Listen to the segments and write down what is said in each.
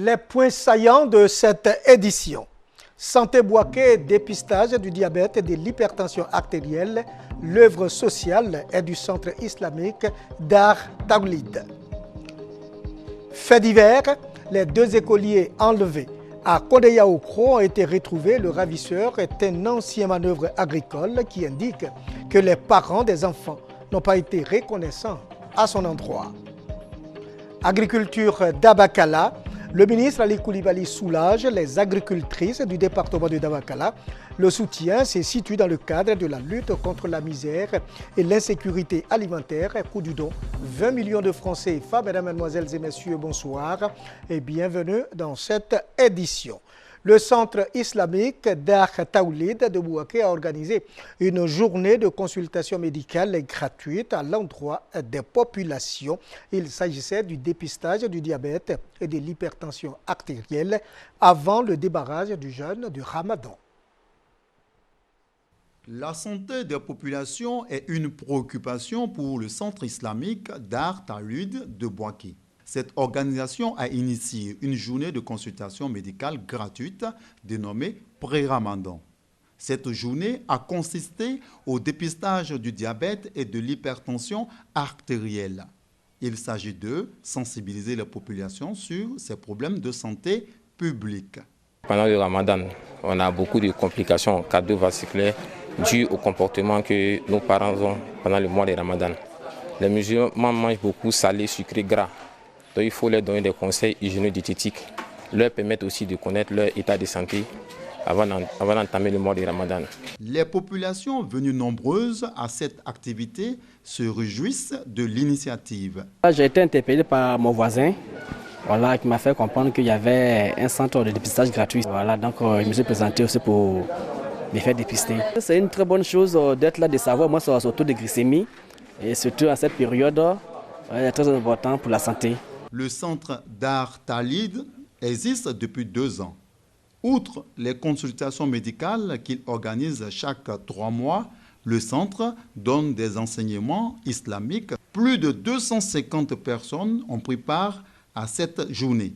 Les points saillants de cette édition. Santé Bouaké, dépistage du diabète et de l'hypertension artérielle. L'œuvre sociale est du Centre islamique Dar Tawlid. Fait divers, les 2 écoliers enlevés à Kodeyaokro ont été retrouvés. Le ravisseur est un ancien manœuvre agricole qui indique que les parents des enfants n'ont pas été reconnaissants à son endroit. Agriculture d'Abakala. Le ministre Ali Koulibaly soulage les agricultrices du département de Dabakala. Le soutien se situe dans le cadre de la lutte contre la misère et l'insécurité alimentaire. Coût du don, 20 millions de francs CFA. Mesdames, Mesdemoiselles et Messieurs, bonsoir et bienvenue dans cette édition. Le Centre islamique Dar Tawlid de Bouaké a organisé une journée de consultation médicale gratuite à l'endroit des populations. Il s'agissait du dépistage du diabète et de l'hypertension artérielle avant le débarrage du jeûne du Ramadan. La santé des populations est une préoccupation pour le Centre islamique Dar Tawlid de Bouaké. Cette organisation a initié une journée de consultation médicale gratuite dénommée Pré-Ramadan. Cette journée a consisté au dépistage du diabète et de l'hypertension artérielle. Il s'agit de sensibiliser la population sur ces problèmes de santé publique. Pendant le Ramadan, on a beaucoup de complications cardiovasculaires dues au comportement que nos parents ont pendant le mois de Ramadan. Les musulmans mangent beaucoup salé, sucré, gras. Donc il faut leur donner des conseils hygiéno-diététiques, leur permettre aussi de connaître leur état de santé avant d'entamer le mois de Ramadan. Les populations venues nombreuses à cette activité se réjouissent de l'initiative. J'ai été interpellé par mon voisin qui m'a fait comprendre qu'il y avait un centre de dépistage gratuit. Donc je me suis présenté aussi pour me faire dépister. C'est une très bonne chose d'être là, de savoir moi sur son taux de glycémie et surtout à cette période, c'est très important pour la santé. Le centre Dar Tawlid existe depuis 2 ans. Outre les consultations médicales qu'il organise chaque 3 mois, le centre donne des enseignements islamiques. Plus de 250 personnes ont pris part à cette journée.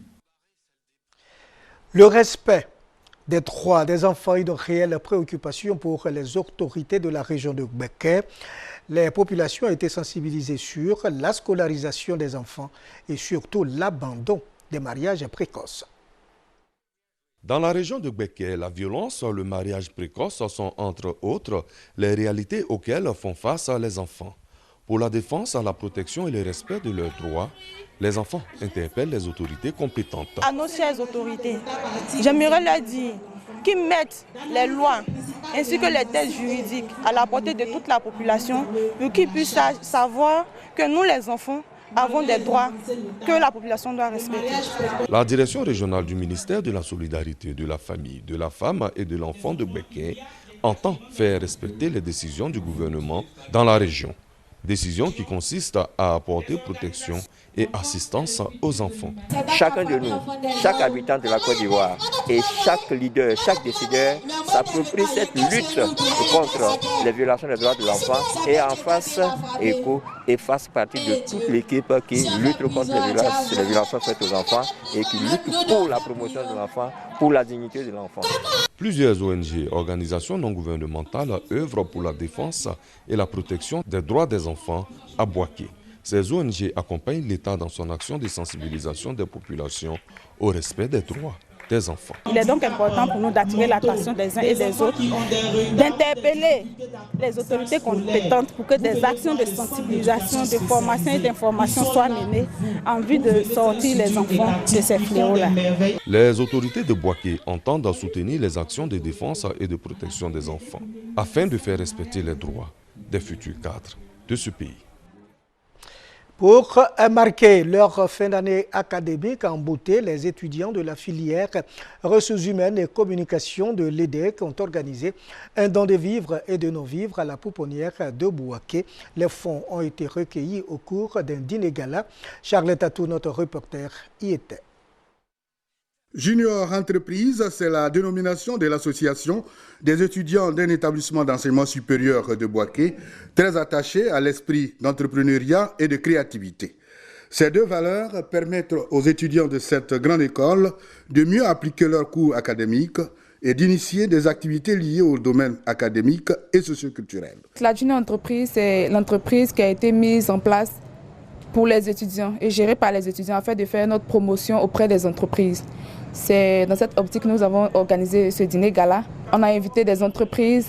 Le respect des droits des enfants est une réelle préoccupation pour les autorités de la région de Bouaké. Les populations ont été sensibilisées sur la scolarisation des enfants et surtout l'abandon des mariages précoces. Dans la région de Bouaké, la violence, le mariage précoce sont entre autres les réalités auxquelles font face les enfants. Pour la défense, la protection et le respect de leurs droits, les enfants interpellent les autorités compétentes. À nos chères autorités, j'aimerais leur dire qu'ils mettent les lois ainsi que les textes juridiques à la portée de toute la population pour qu'ils puissent savoir que nous les enfants avons des droits que la population doit respecter. La direction régionale du ministère de la Solidarité, de la Famille, de la Femme et de l'Enfant de Bouaké entend faire respecter les décisions du gouvernement dans la région. Décision qui consiste à apporter protection et assistance aux enfants. Chacun de nous, chaque habitant de la Côte d'Ivoire et chaque leader, chaque décideur s'approprie cette lutte contre les violations des droits de l'enfant et en fasse écho et fasse partie de toute l'équipe qui lutte contre les violences faites aux enfants et qui lutte pour la promotion de l'enfant, pour la dignité de l'enfant. Plusieurs ONG, organisations non gouvernementales, œuvrent pour la défense et la protection des droits des enfants à Bouaké. Ces ONG accompagnent l'État dans son action de sensibilisation des populations au respect des droits des enfants. Il est donc important pour nous d'attirer l'attention des uns et des autres, d'interpeller les autorités compétentes pour que des actions de sensibilisation, de formation et d'information soient menées en vue de sortir les enfants de ces fléaux-là. Les autorités de Bouaké entendent soutenir les actions de défense et de protection des enfants afin de faire respecter les droits des futurs cadres de ce pays. Pour marquer leur fin d'année académique en beauté, les étudiants de la filière ressources humaines et communication de l'EDEC ont organisé un don de vivres et de non-vivres à la pouponnière de Bouaké. Les fonds ont été recueillis au cours d'un dîner gala. Charlotte Atou, notre reporter, y était. Junior Entreprise, c'est la dénomination de l'association des étudiants d'un établissement d'enseignement supérieur de Bouaké, très attachée à l'esprit d'entrepreneuriat et de créativité. Ces deux valeurs permettent aux étudiants de cette grande école de mieux appliquer leurs cours académiques et d'initier des activités liées au domaine académique et socioculturel. La Junior Entreprise, c'est l'entreprise qui a été mise en place pour les étudiants et gérée par les étudiants afin de faire notre promotion auprès des entreprises. C'est dans cette optique que nous avons organisé ce dîner gala. On a invité des entreprises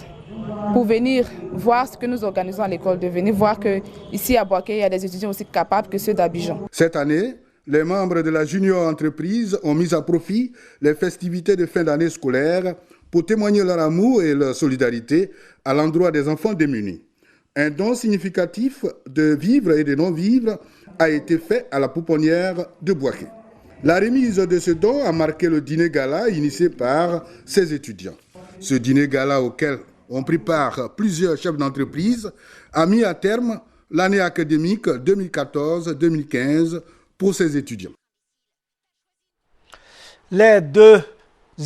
pour venir voir ce que nous organisons à l'école, de venir voir qu'ici à Bouaké, il y a des étudiants aussi capables que ceux d'Abidjan. Cette année, les membres de la Junior Entreprise ont mis à profit les festivités de fin d'année scolaire pour témoigner leur amour et leur solidarité à l'endroit des enfants démunis. Un don significatif de vivres et de non-vivres a été fait à la pouponnière de Bouaké. La remise de ce don a marqué le dîner gala initié par ces étudiants. Ce dîner gala auquel ont pris part plusieurs chefs d'entreprise a mis à terme l'année académique 2014-2015 pour ces étudiants. Les deux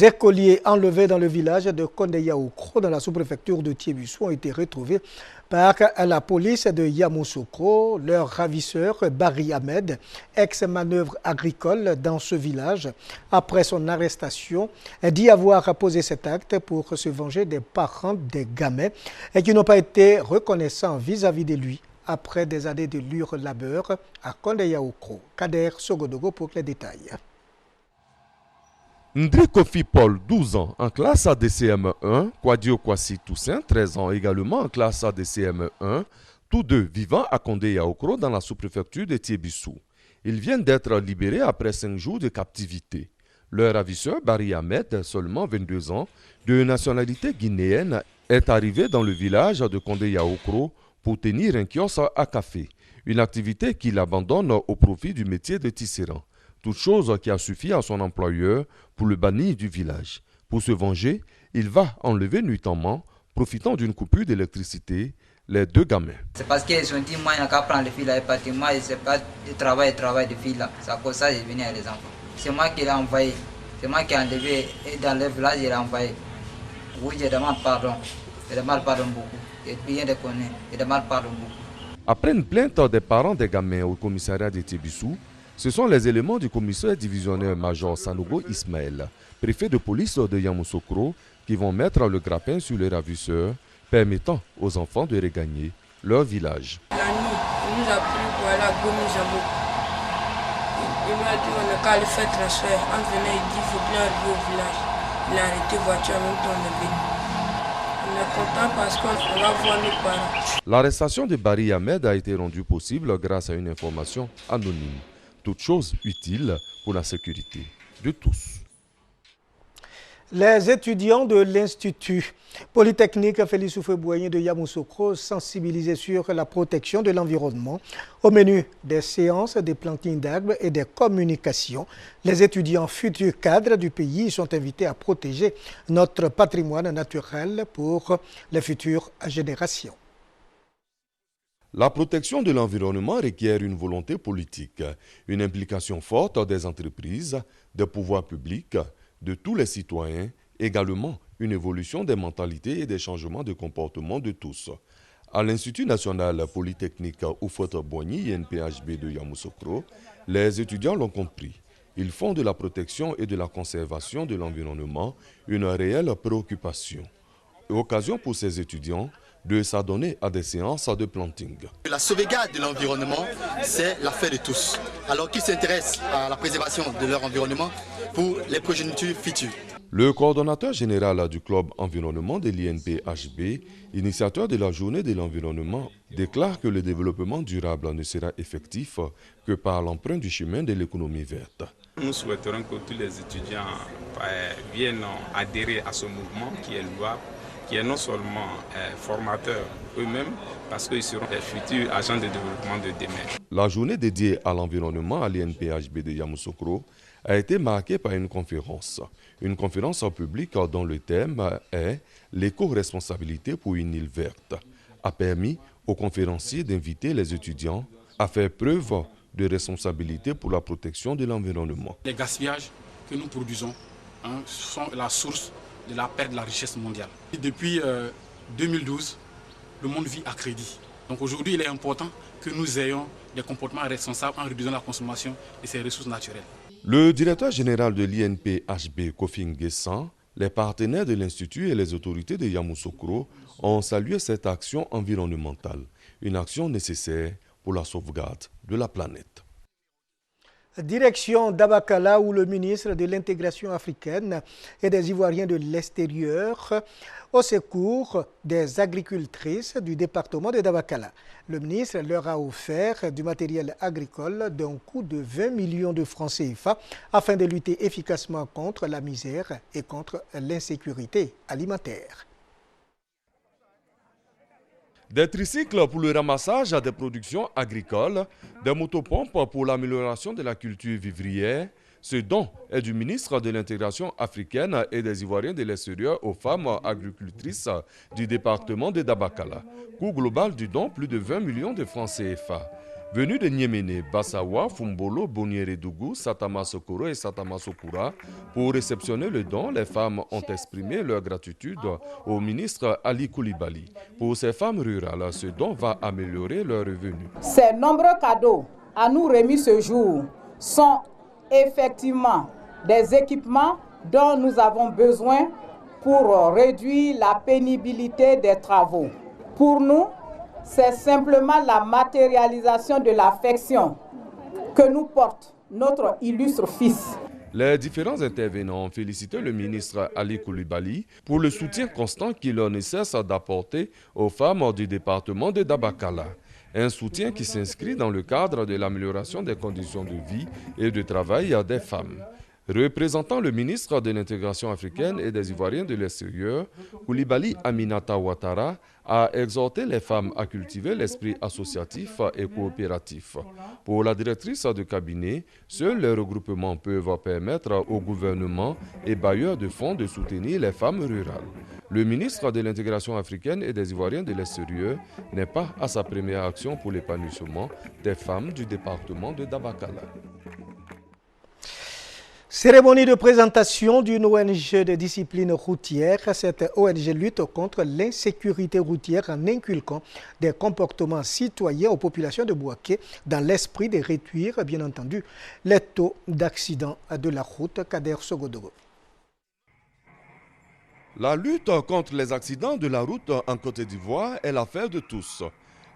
écoliers enlevés dans le village de Kondeyaoukro, dans la sous-préfecture de Tiébissou, ont été retrouvés par la police de Yamoussoukro. Leur ravisseur, Barry Ahmed, ex-manœuvre agricole dans ce village, après son arrestation, dit avoir posé cet acte pour se venger des parents des gamins et qui n'ont pas été reconnaissants vis-à-vis de lui après des années de dur labeur à Kondeyaoukro. Kader Sogodogo pour les détails. Ndri Kofi Paul, 12 ans, en classe ADCM1, Kwadio Kwasi Toussaint, 13 ans, également en classe ADCM1, tous deux vivant à Kondeyaoukro dans la sous-préfecture de Tiébissou. Ils viennent d'être libérés après 5 jours de captivité. Leur ravisseur, Barry Ahmed, seulement 22 ans, de nationalité guinéenne, est arrivé dans le village de Kondeyaoukro pour tenir un kiosque à café, une activité qu'il abandonne au profit du métier de tisserand. Toute chose qui a suffi à son employeur pour le bannir du village. Pour se venger, il va enlever nuitamment, profitant d'une coupure d'électricité, les deux gamins. C'est parce qu'ils ont dit, moi, il n'y a qu'à prendre les filles là et partir. Moi, je ne sais pas de travail de filles là. C'est à cause de ça que je venais avec les enfants. C'est moi qui l'ai envoyé. C'est moi qui l'ai enlevé. Et dans le village, je l'ai envoyé. Oui, je demande pardon. Je demande pardon beaucoup. Et bien de connaître. Je demande pardon beaucoup. Après une plainte des parents des gamins au commissariat de Tiébissou, ce sont les éléments du commissaire divisionnaire-major Sanogo Ismaël, préfet de police de Yamoussoukro, qui vont mettre le grappin sur les ravisseurs, permettant aux enfants de regagner leur village. La nuit, il nous a pris pour aller à Gomi Jabo. Il m'a dit on n'a qu'à le faire transfert. On venait, il dit il faut bien arriver au village. Il a arrêté la voiture en même temps on est venu. On est content parce qu'on va voir nos parents. L'arrestation de Barry Ahmed a été rendue possible grâce à une information anonyme. Toute chose utile pour la sécurité de tous. Les étudiants de l'Institut Polytechnique Félix Houphouët-Boigny de Yamoussoukro sensibilisés sur la protection de l'environnement. Au menu des séances de planting d'arbres et des communications, les étudiants futurs cadres du pays sont invités à protéger notre patrimoine naturel pour les futures générations. La protection de l'environnement requiert une volonté politique, une implication forte des entreprises, des pouvoirs publics, de tous les citoyens, également une évolution des mentalités et des changements de comportement de tous. À l'Institut national polytechnique Houphouët-Boigny, INPHB de Yamoussoukro, les étudiants l'ont compris. Ils font de la protection et de la conservation de l'environnement une réelle préoccupation. Occasion pour ces étudiants de s'adonner à des séances de planting. La sauvegarde de l'environnement, c'est l'affaire de tous. Alors qu'ils s'intéressent à la préservation de leur environnement pour les progénitures futures. Le coordonnateur général du club environnement de l'INPHB, initiateur de la journée de l'environnement, déclare que le développement durable ne sera effectif que par l'emprunt du chemin de l'économie verte. Nous souhaiterons que tous les étudiants viennent adhérer à ce mouvement qui est louable, qui est non seulement formateurs eux-mêmes, parce qu'ils seront les futurs agents de développement de demain. La journée dédiée à l'environnement à l'INPHB de Yamoussoukro a été marquée par une conférence publique dont le thème est « L'éco-responsabilité pour une île verte » a permis aux conférenciers d'inviter les étudiants à faire preuve de responsabilité pour la protection de l'environnement. Les gaspillages que nous produisons sont la source de la perte de la richesse mondiale. Depuis 2012, le monde vit à crédit. Donc aujourd'hui, il est important que nous ayons des comportements responsables en réduisant la consommation de ces ressources naturelles. Le directeur général de l'INPHB, Kofi Nguessan, les partenaires de l'Institut et les autorités de Yamoussoukro ont salué cette action environnementale, une action nécessaire pour la sauvegarde de la planète. Direction d'Abakala où le ministre de l'intégration africaine et des Ivoiriens de l'extérieur au secours des agricultrices du département de Dabakala. Le ministre leur a offert du matériel agricole d'un coût de 20 millions de francs CFA afin de lutter efficacement contre la misère et contre l'insécurité alimentaire. Des tricycles pour le ramassage des productions agricoles, des motopompes pour l'amélioration de la culture vivrière. Ce don est du ministre de l'intégration africaine et des Ivoiriens de l'extérieur aux femmes agricultrices du département de Dabakala. Coût global du don, plus de 20 millions de francs CFA. Venus de Niéméné, Bassawa, Fumbolo, Boniere-Dougou, Satama Sokoro et Satama Sokura, pour réceptionner le don, les femmes ont exprimé leur gratitude au ministre Ali Koulibaly. Pour ces femmes rurales, ce don va améliorer leurs revenus. Ces nombreux cadeaux à nous remis ce jour sont effectivement des équipements dont nous avons besoin pour réduire la pénibilité des travaux. Pour nous, c'est simplement la matérialisation de l'affection que nous porte notre illustre fils. Les différents intervenants ont félicité le ministre Ali Koulibaly pour le soutien constant qu'il ne cesse d'apporter aux femmes du département de Dabakala. Un soutien qui s'inscrit dans le cadre de l'amélioration des conditions de vie et de travail des femmes. Représentant le ministre de l'intégration africaine et des Ivoiriens de l'extérieur, Koulibaly Aminata Ouattara a exhorté les femmes à cultiver l'esprit associatif et coopératif. Pour la directrice de cabinet, seuls les regroupements peuvent permettre au gouvernement et bailleurs de fonds de soutenir les femmes rurales. Le ministre de l'intégration africaine et des Ivoiriens de l'extérieur n'est pas à sa première action pour l'épanouissement des femmes du département de Dabakala. Cérémonie de présentation d'une ONG de discipline routière. Cette ONG lutte contre l'insécurité routière en inculquant des comportements citoyens aux populations de Bouaké dans l'esprit de réduire, bien entendu, les taux d'accidents de la route. Kader Sogodoro. La lutte contre les accidents de la route en Côte d'Ivoire est l'affaire de tous.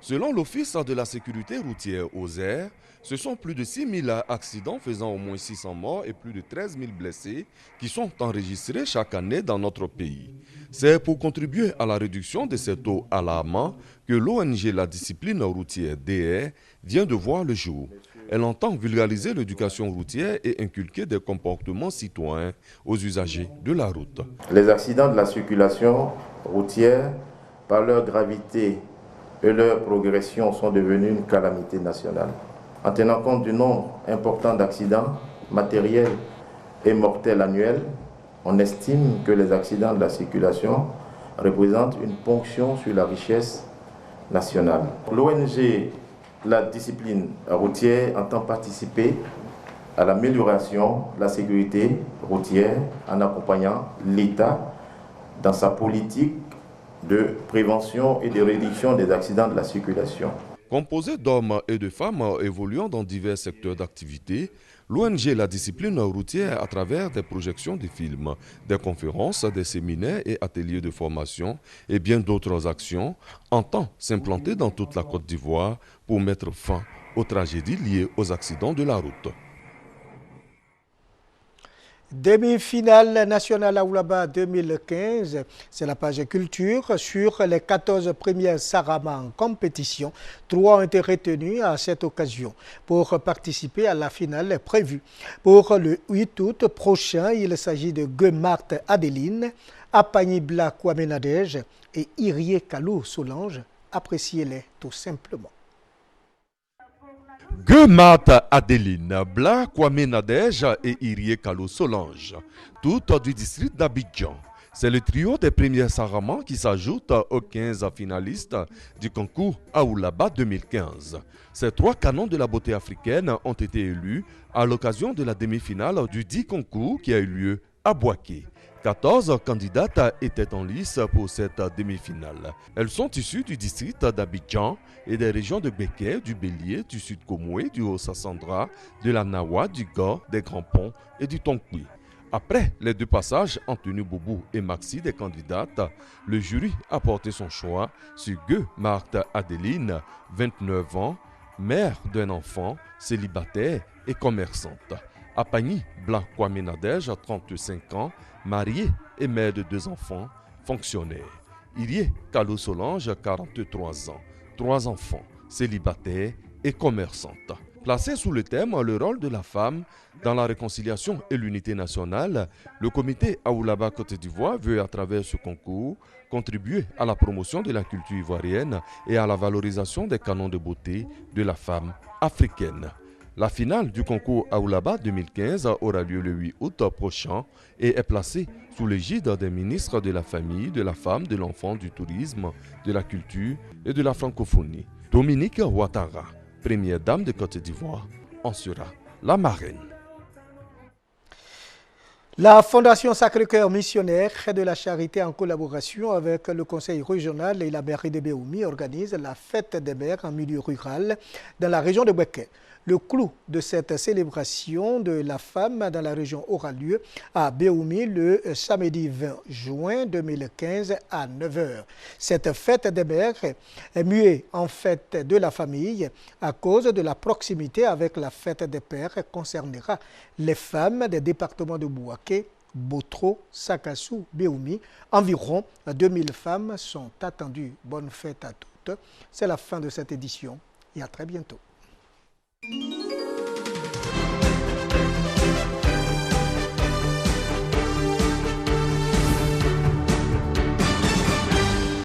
Selon l'Office de la sécurité routière OSER, ce sont plus de 6 000 accidents faisant au moins 600 morts et plus de 13 000 blessés qui sont enregistrés chaque année dans notre pays. C'est pour contribuer à la réduction de ces taux alarmants que l'ONG La Discipline routière DR vient de voir le jour. Elle entend vulgariser l'éducation routière et inculquer des comportements citoyens aux usagers de la route. Les accidents de la circulation routière, par leur gravité et leur progression, sont devenus une calamité nationale. En tenant compte du nombre important d'accidents matériels et mortels annuels, on estime que les accidents de la circulation représentent une ponction sur la richesse nationale. L'ONG La Discipline routière entend participer à l'amélioration de la sécurité routière en accompagnant l'État dans sa politique de prévention et de réduction des accidents de la circulation. Composée d'hommes et de femmes évoluant dans divers secteurs d'activité, l'ONG La Discipline routière, à travers des projections de films, des conférences, des séminaires et ateliers de formation et bien d'autres actions, entend s'implanter dans toute la Côte d'Ivoire pour mettre fin aux tragédies liées aux accidents de la route. Demi-finale nationale à Oulaba 2015, c'est la page culture. Sur les 14 premières Sarama en compétition, 3 ont été retenus à cette occasion pour participer à la finale prévue. Pour le 8 août prochain, il s'agit de Guemart Adeline, Apanibla Kwame Nadège et Irie Kalou Solange. Appréciez-les tout simplement. Guemart Adeline, Bla Kwame Nadège et Irie Kalou Solange, toutes du district d'Abidjan. C'est le trio des premiers Saramans qui s'ajoute aux 15 finalistes du concours Aoulaba 2015. Ces 3 canons de la beauté africaine ont été élus à l'occasion de la demi-finale du 10 concours qui a eu lieu à Bouaké. 14 candidates étaient en lice pour cette demi-finale. Elles sont issues du district d'Abidjan et des régions de Béké, du Bélier, du Sud Komoué, du Haut-Sassandra, de la Nawa, du Ga, des Grands Ponts et du Tonkoué. Après les deux passages, Anthony Boubou et Maxi des candidates, le jury a porté son choix sur Gueux Marthe Adeline, 29 ans, mère d'un enfant, célibataire et commerçante. Apagni Blanc Kwame Nadège, 35 ans, mariée et mère de 2 enfants, fonctionnaire. Irie Kalo Solange, 43 ans, 3 enfants, célibataire et commerçante. Placé sous le thème « Le rôle de la femme dans la réconciliation et l'unité nationale », le comité Aoulaba Côte d'Ivoire veut, à travers ce concours, contribuer à la promotion de la culture ivoirienne et à la valorisation des canons de beauté de la femme africaine. La finale du concours Aoulaba 2015 aura lieu le 8 août prochain et est placée sous l'égide des ministres de la Famille, de la Femme, de l'Enfant, du Tourisme, de la Culture et de la Francophonie. Dominique Ouattara, première dame de Côte d'Ivoire, en sera la marraine. La Fondation Sacré-Cœur Missionnaire de la Charité, en collaboration avec le Conseil régional et la mairie de Béoumi, organise la fête des mères en milieu rural dans la région de Béké. Le clou de cette célébration de la femme dans la région aura lieu à Béoumi le samedi 20 juin 2015 à 9h. Cette fête des mères est muée en fête de la famille à cause de la proximité avec la fête des pères et concernera les femmes des départements de Bouaké, Botro, Sakassou, Béoumi. Environ 2000 femmes sont attendues. Bonne fête à toutes. C'est la fin de cette édition et à très bientôt.